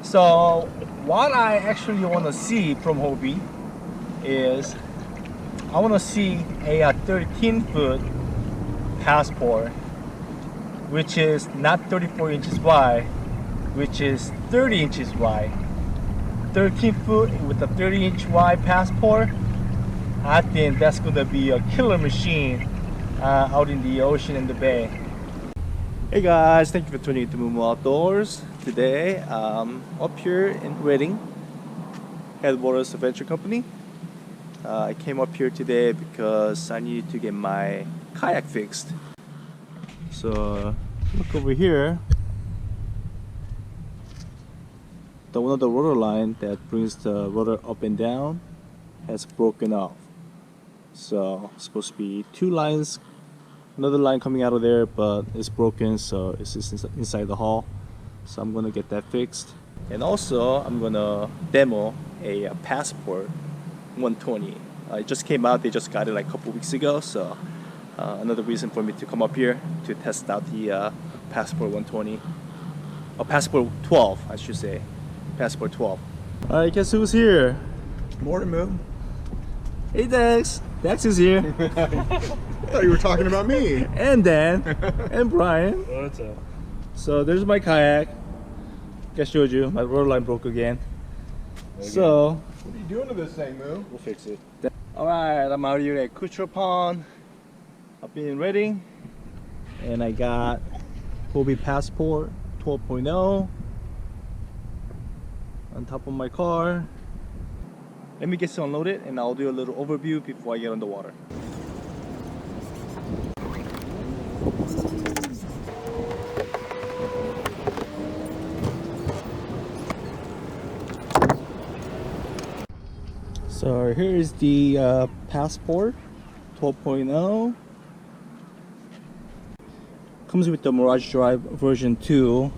So what I actually want to see from Hobie is I want to see a 13-foot Passport, which is not 34 inches wide, which is 30 inches wide. 13 foot with a 30-inch wide Passport. I think that's going to be a killer machine out in the ocean and the bay. Hey guys, thank you for tuning into Moo Outdoors. Today up here in Reading, Headwaters Adventure Company. I came up here today because I needed to get my kayak fixed. So look over here. One of the rotor line that brings the rotor up and down has broken off. So it's supposed to be two lines, another line coming out of there, but it's broken, so it's just inside the hull. So I'm gonna get that fixed, and also I'm gonna demo a Passport 120. It just came out. They just got it like a couple weeks ago, so another reason for me to come up here to test out the Passport 120, or Passport 12, I should say. Passport 12. Alright, guess who's here? Morning, Moo. Hey, Dex. Dex is here. I thought you were talking about me. And Dan. And Brian. What's up? So there's my kayak. I showed you. My rotor line broke again. So What are you doing to this thing, Moo? We'll fix it. alright, I'm out here at Kuchra Pond. I've been in Reading. And I got Hobie Passport 12.0 on top of my car. Let me get this unloaded and I'll do a little overview before I get on the water. So here is the Passport 12.0. Comes with the Mirage Drive version 2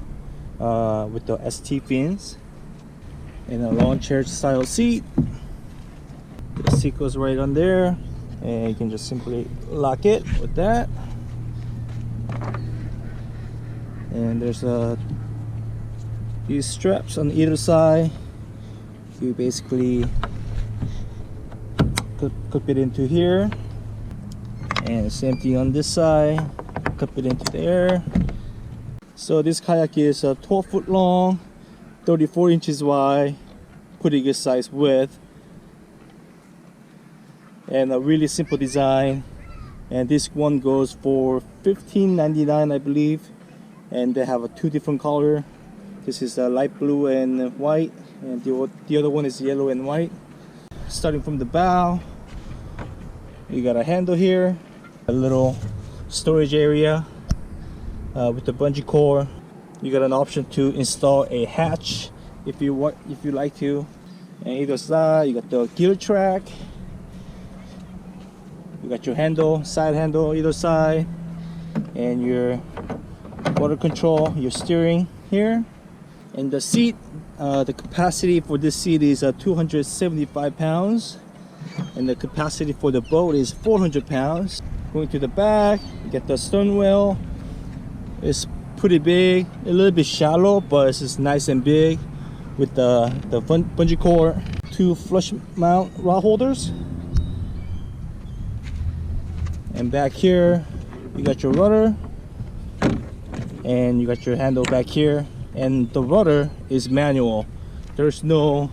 with the ST fins and a lawn chair style seat. The seat goes right on there, and you can just simply lock it with that. And there's these straps on either side. You basically clip it into here, and same thing on this side. Clip it into there. So this kayak is 12 foot long, 34 inches wide, pretty good size width, and a really simple design. And this one goes for $15.99, I believe, and they have two different color. This is light blue and white, and the other one is yellow and white. Starting from the bow, you got a handle here, a little storage area with the bungee cord. You got an option to install a hatch if you like to. And either side, you got the gear track. You got your handle, side handle either side, and your water control, your steering here. And the seat, the capacity for this seat is 275 pounds, and the capacity for the boat is 400 pounds. Going to the back, you get the stern wheel. It's pretty big, a little bit shallow, but it's just nice and big with the bungee cord, two flush mount rod holders. And back here, you got your rudder, and you got your handle back here. And the rudder is manual. There's no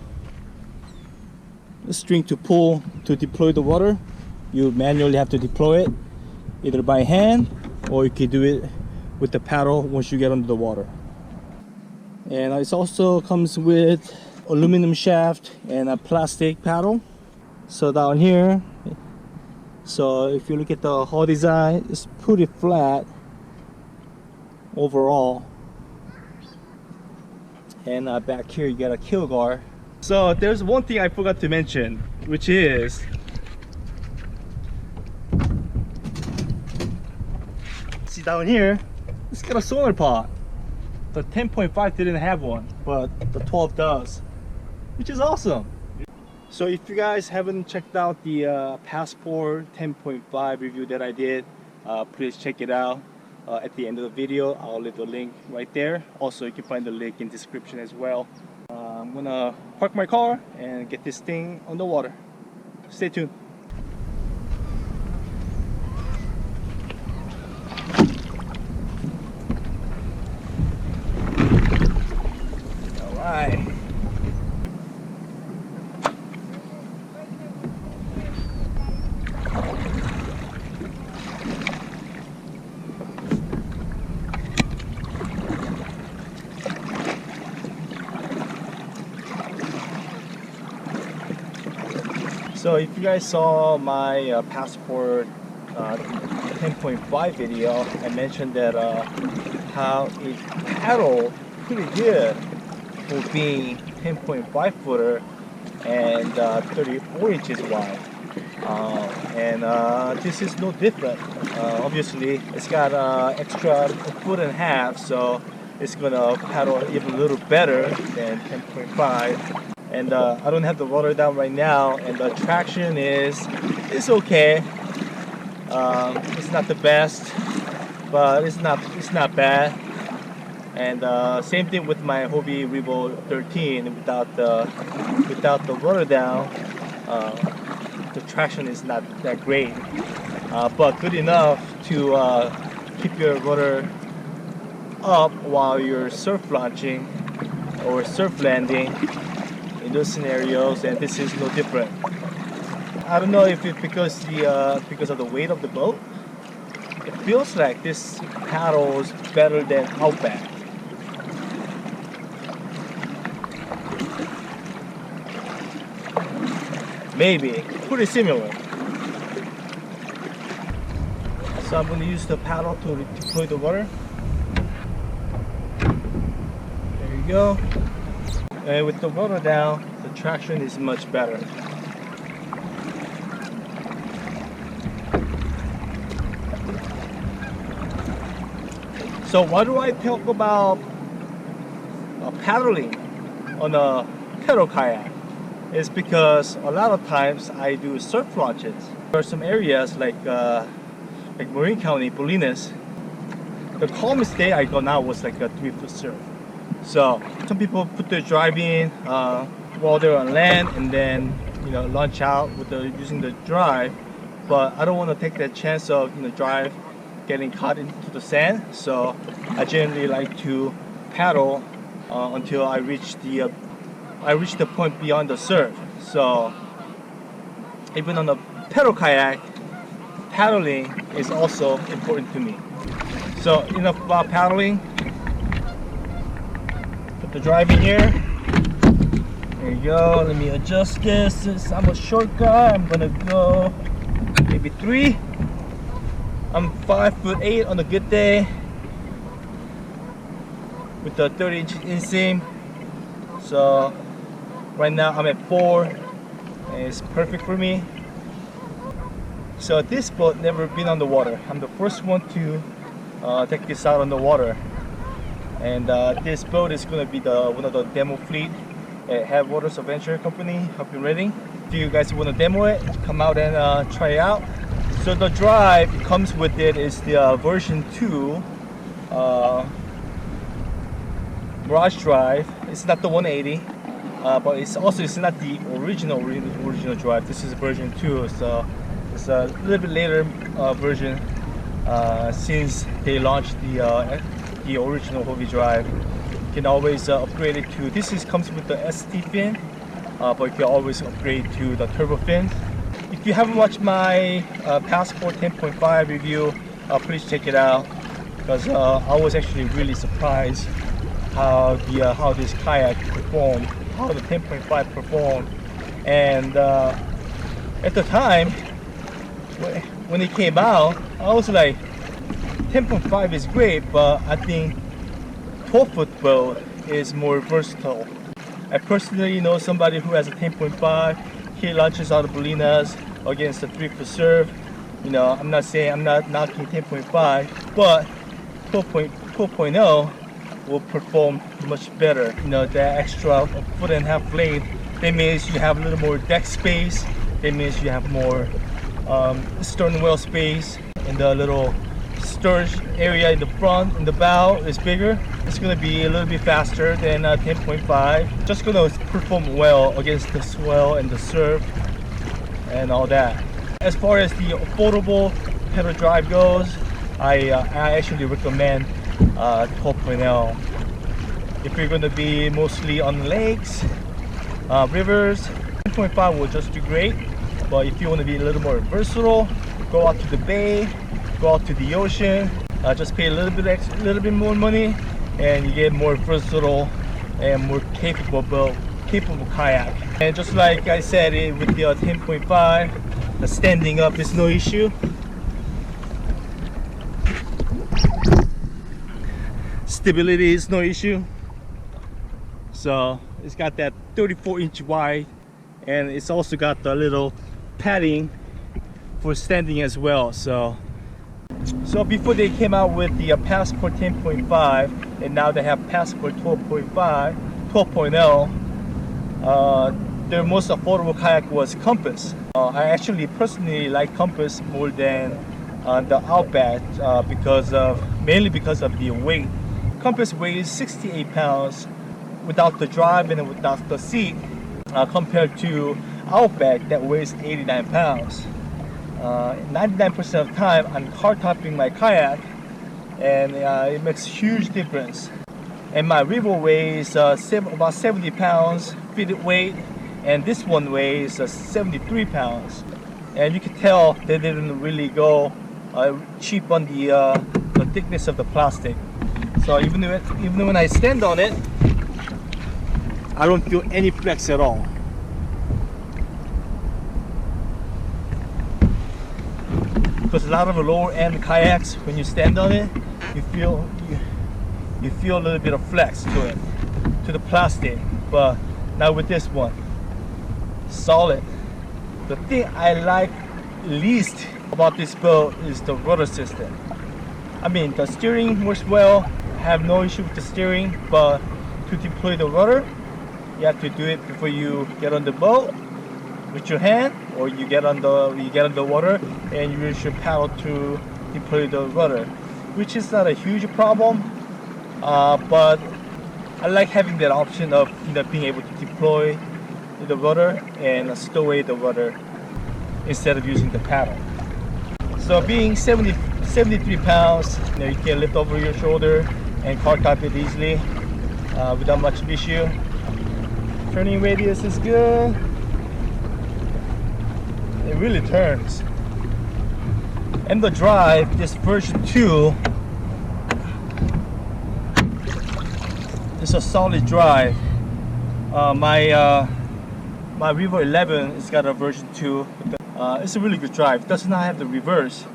string to pull to deploy the rudder. You manually have to deploy it, either by hand, or you can do it with the paddle once you get under the water. And it also comes with aluminum shaft and a plastic paddle. So down here, so if you look at the hull design, it's pretty flat overall. And back here you got a keel guard. So there's one thing I forgot to mention, which is see down here, it's got a sonar pod. The 10.5 didn't have one, but the 12 does, which is awesome. So if you guys haven't checked out the Passport 10.5 review that I did, please check it out. At the end of the video, I'll leave the link right there. Also, you can find the link in the description as well. I'm gonna park my car and get this thing on the water. Stay tuned. All right. So if you guys saw my Passport 10.5 video, I mentioned that how it paddled pretty good for being 10.5 footer and 34 inches wide. This is no different. Obviously, it's got extra foot and a half, so it's gonna paddle even a little better than 10.5. And I don't have the rudder down right now, and the traction is okay. It's not the best, but it's not bad. And same thing with my Hobie Revo 13 without the rudder down. The traction is not that great, but good enough to keep your rudder up while you're surf launching or surf landing in those scenarios, and this is no different. I don't know if it's because of the weight of the boat. It feels like this paddles better than Outback. Maybe pretty similar. So I'm going to use the paddle to deploy the water. There you go. And with the rudder down, the traction is much better. So why do I talk about paddling on a pedal kayak? It's because a lot of times I do surf launches. There are some areas like Marin County, Bolinas. The calmest day I go now was like a 3-foot surf. So some people put their drive in while they're on land and then launch out with using the drive. But I don't want to take that chance of drive getting caught into the sand. So I generally like to paddle until I reach the point beyond the surf. So even on a pedal kayak, paddling is also important to me. So enough about paddling. Put the drive in here. There you go. Let me adjust this. Since I'm a short guy, I'm gonna go maybe 3. I'm 5'8" on a good day with the 30-inch inseam. So right now I'm at 4, and it's perfect for me. So this boat never been on the water. I'm the first one to take this out on the water, and this boat is going to be one of the demo fleet at Headwaters Adventure Company up in Reading. If you guys want to demo it, come out and try it out. So the drive comes with it is the version 2 Mirage drive. It's not the 180, but it's not the original drive. This is version 2, so it's a little bit later version since they launched the original Hobie drive. You can always upgrade it to comes with the ST fin, but you can always upgrade to the turbo fin. If you haven't watched my Passport 10.5 review, please check it out, because I was actually really surprised how this kayak performed, how the 10.5 performed, and at the time when it came out, I was like, 10.5 is great, but I think 12-foot boat is more versatile. I personally know somebody who has a 10.5. He launches out of Bolinas against a 3-foot surf. I'm not knocking 10.5, but 12.0 will perform much better. That extra 1.5 foot length, that means you have a little more deck space. That means you have more stern wheel space in the little storage area in the front and the bow is bigger. It's gonna be a little bit faster than 10.5. Just gonna perform well against the swell and the surf and all that. As far as the affordable pedal drive goes, I actually recommend 12.0. If you're gonna be mostly on lakes, rivers, 10.5 will just do great. But if you want to be a little more versatile, go out to the bay, go out to the ocean, just pay a little bit more money, and you get more versatile and more capable kayak. And just like I said, with the 10.5, the standing up is no issue. Stability is no issue. So it's got that 34-inch wide, and it's also got the little padding for standing as well. So before they came out with the Passport 10.5, and now they have Passport 12.0, their most affordable kayak was Compass. I actually personally like Compass more than the Outback mainly because of the weight. Compass weighs 68 pounds without the drive and without the seat, compared to Outback that weighs 89 pounds. 99% of the time I'm car topping my kayak, and it makes a huge difference. And my river weighs about 70 pounds fitted weight, and this one weighs 73 pounds. And you can tell they didn't really go cheap on the thickness of the plastic. So even when I stand on it, I don't feel any flex at all. Because a lot of the lower end kayaks, when you stand on it, you feel a little bit of flex to it, to the plastic. But not with this one. Solid. The thing I like least about this boat is the rudder system. I mean, the steering works well. I have no issue with the steering, but to deploy the rudder, you have to do it before you get on the boat with your hand, or you get on the water and you use your paddle to deploy the rudder, which is not a huge problem, but I like having that option of being able to deploy the rudder and stow away the rudder instead of using the paddle. So being 73 pounds, you can lift over your shoulder and car top it easily without much issue. Turning radius is good. It really turns. And the drive, this version 2, is a solid drive. My Revo 11 has got a version 2. It's a really good drive. It does not have the reverse,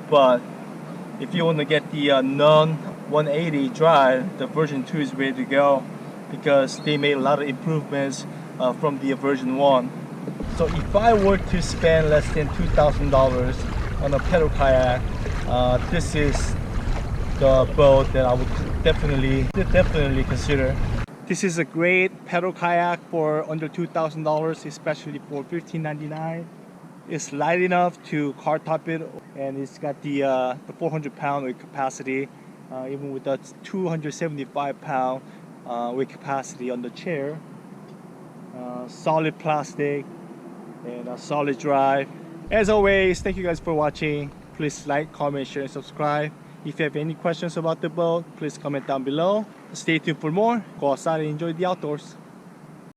but if you want to get the non-180 drive, the version 2 is ready to go, because they made a lot of improvements from the version 1. So if I were to spend less than $2,000 on a pedal kayak, this is the boat that I would definitely consider. This is a great pedal kayak for under $2,000, especially for $1,599. It's light enough to car top it, and it's got the 400-pound weight capacity, even with that 275-pound weight capacity on the chair. Solid plastic and a solid drive. As always, thank you guys for watching. Please like, comment, share, and subscribe. If you have any questions about the boat, please comment down below. Stay tuned for more. Go outside and enjoy the outdoors.